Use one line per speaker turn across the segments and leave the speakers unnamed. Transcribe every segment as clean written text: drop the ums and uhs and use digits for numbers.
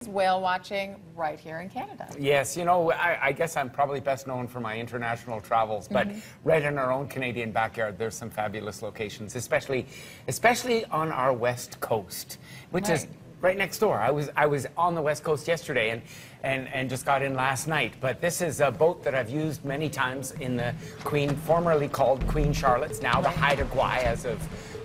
whale watching right here in Canada.
Yes, you know, I guess I'm probably best known for my international travels, but right in our own Canadian backyard, there's some fabulous locations, especially on our west coast, which is right next door. I was on the west coast yesterday and just got in last night. But this is a boat that I've used many times in the formerly called Queen Charlotte's, now the Haida Gwaii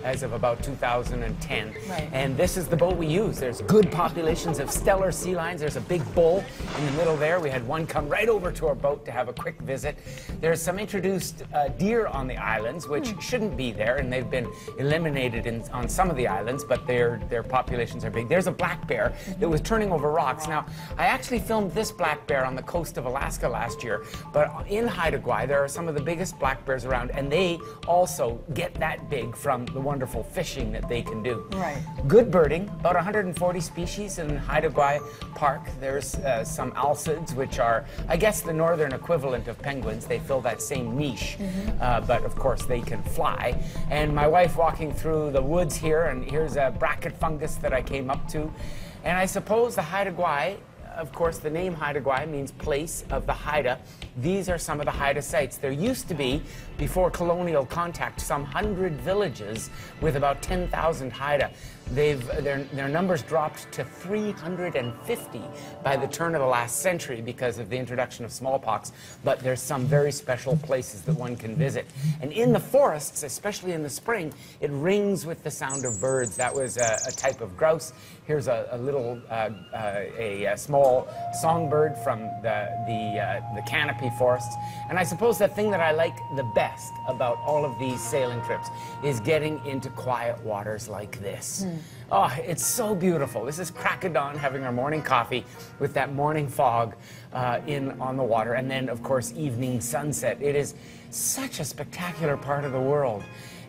as of about 2010.
Right.
And this is the boat we use. There's good populations of stellar sea lions. There's a big bull in the middle there. We had one come right over to our boat to have a quick visit. There's some introduced deer on the islands, which shouldn't be there, and they've been eliminated on some of the islands, but their populations are big. There's a black bear that was turning over rocks. Now, I actually filmed this black bear on the coast of Alaska last year, but in Haida Gwaii, there are some of the biggest black bears around, and they also get that big from the wonderful fishing that they can do.
Right.
Good birding, about 140 species in Haida Gwaii Park. There's some alcids, which are, I guess, the northern equivalent of penguins. They fill that same niche, but of course they can fly. And my wife walking through the woods here, and here's a bracket fungus that I came up to. And I suppose the Haida Gwaii, of course, the name Haida Gwaii means place of the Haida. These are some of the Haida sites. There used to be, before colonial contact, some 100 villages with about 10,000 Haida. Their numbers dropped to 350 by the turn of the last century because of the introduction of smallpox, but there's some very special places that one can visit. And in the forests, especially in the spring, it rings with the sound of birds. That was a type of grouse. Here's a little, small songbird from the canopy forests. And I suppose the thing that I like the best about all of these sailing trips is getting into quiet waters like this. Oh, it's so beautiful. This is crack of dawn, having our morning coffee with that morning fog on the water, and then, of course, evening sunset. It is such a spectacular part of the world.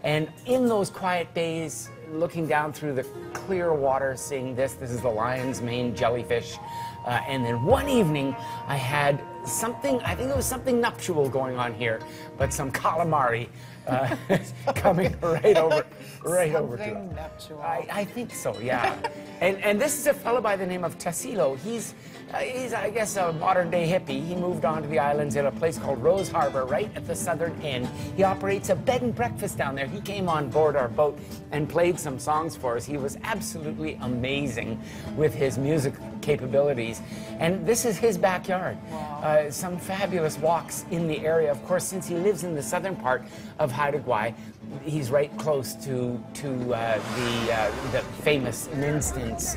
And in those quiet days, looking down through the clear water, seeing this is the lion's mane jellyfish. And then one evening, I had something, I think it was something nuptial going on here, but some calamari coming right over to it.
Nuptial.
I think so, yeah. and this is a fellow by the name of Tassilo. He's I guess, a modern-day hippie. He moved on to the islands in a place called Rose Harbor, right at the southern end. He operates a bed and breakfast down there. He came on board our boat and played some songs for us. He was absolutely amazing with his music capabilities. And this is his backyard. Wow. Some fabulous walks in the area. Of course, since he lives in the southern part of Haida Gwaii, he's right close to the famous Minstance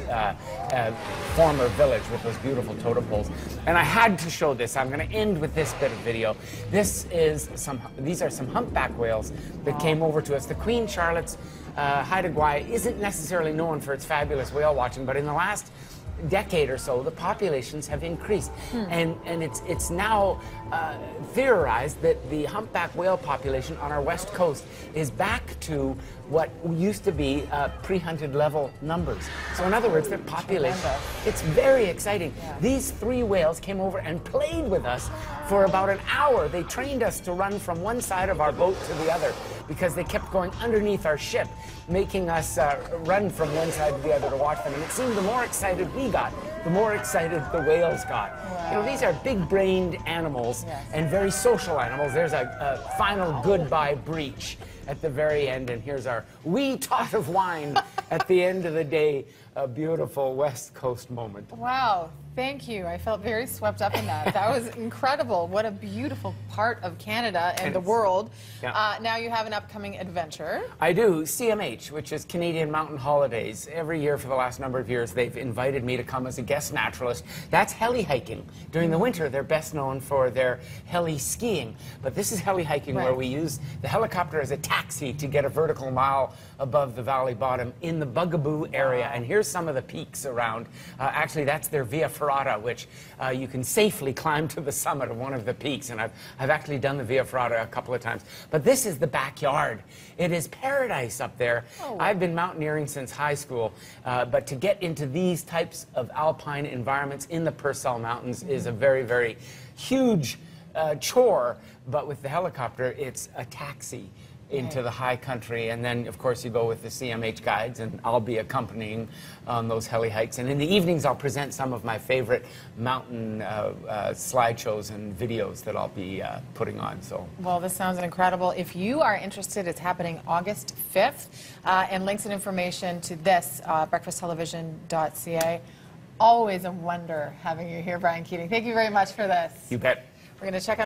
former village with those beautiful totem poles. And I had to show this. I'm going to end with this bit of video. These are some humpback whales that came over to us. The Queen Charlotte's Haida Gwaii isn't necessarily known for its fabulous whale watching, but in the last decade or so, the populations have increased, and it's now theorized that the humpback whale population on our west coast is back to what used to be pre-hunted level numbers. So in other words, their population, it's very exciting. Yeah. These three whales came over and played with us for about an hour. They trained us to run from one side of our boat to the other because they kept going underneath our ship, making us run from one side to the other to watch them. And it seemed the more excited we got, the more excited the whales got. Wow. You know, these are big-brained animals, yes, and very social animals. There's a final goodbye breach at the very end, and here's our wee tot of wine at the end of the day. A beautiful West Coast moment.
Wow, thank you. I felt very swept up in that. That was incredible. What a beautiful part of Canada and the world. Yeah. Now you have an upcoming adventure.
I do. CMH, which is Canadian Mountain Holidays. Every year for the last number of years, they've invited me to come as a guest naturalist. That's heli hiking. During the winter, they're best known for their heli skiing. But this is heli hiking, where we use the helicopter as a taxi to get a vertical mile above the valley bottom in the Bugaboo area. And here's some of the peaks around. Actually, that's their Via Ferrata, which you can safely climb to the summit of one of the peaks. And I've actually done the Via Ferrata a couple of times. But this is the backyard. It is paradise up there. Oh. I've been mountaineering since high school, but to get into these types of alpine environments in the Purcell Mountains is a very, very huge chore. But with the helicopter, it's a taxi into the high country, and then of course you go with the CMH guides, and I'll be accompanying on those heli hikes. And in the evenings I'll present some of my favorite mountain slideshows and videos that I'll be putting on. So,
well, this sounds incredible. If you are interested, it's happening August 5th, and links and information to this, breakfasttelevision.ca. Always a wonder having you here, Brian Keating. Thank you very much for this.
You bet.
We're going to check out